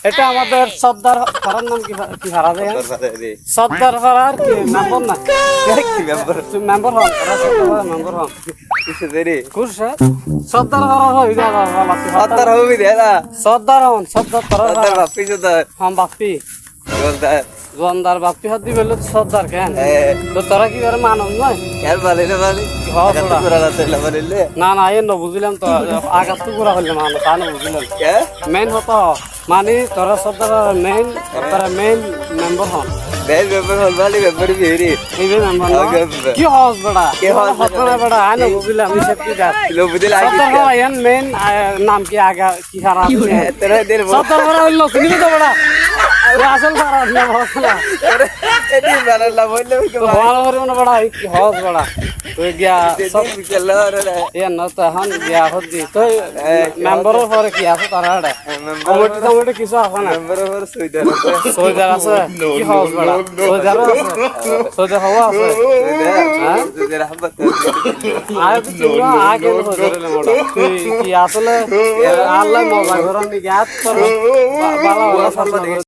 এটা আমাদের সর্দার পাড়ার নাম কি কি পাড়া যায় সর্দার পাড়ার কি মেম্বার না কি ব্যাপার তুমি মেম্বার হন সর্দার মেম্বার হন কিছু দেরি কুরসা সর্দার পাড়ার হই দাদা সত্তর হবে দেলা সর্দার হন সর্দার পাড়ার সত্তর বাপি তো হাম বাপ্পি বলদার জোয়ানদার বাপ্পি হাত দিবে সর্দার কেন তো তোরা কি করে মানব নয় यार वाले ने वाले हाँ, थोड़ा। पूरा रात ले वाले ले না না এ বুঝলাম তো আঘাত তো পুরা হইলে মানুষ তা না বুঝলাম क्या মেইন হতো মানে তোরা সর্দার মেইন তোরা মেইন মেম্বার হন बैल पेपर हॉल वाली पेपर भी रे এই যে মেম্বার আগে কি হস বড়া কি হস হতো না বড়া আয় না বুঝলাম আমি সব কি জাত लो बुदिल आगे সর্দার বড়া এন মেইন নাম কি আগা কি হারা तेरा देर সর্দার বড়া হইলো শুনি তো বড়া আসল পারা না হসলা एडी बारा ला बोल लो তো ভালো করে মনে বড়া কি হস বড়া তুই গিয়া সব सब चल रे এ না তো এখন গিয়া হদি তো মেম্বারের পরে কি আছে তারা এটা কমিটি কমিটি কিছু আছে না नंबर और सुविधा সোজার আছে কি হস বড়া সোজার আছে সোজা হওয়া আছে হ্যাঁ तेरा रहमत আয় তো তুমি আগে হজরে মোড়া তুই কি আসলে আল্লাহ মজা করেন কি আত তোর বালা বালা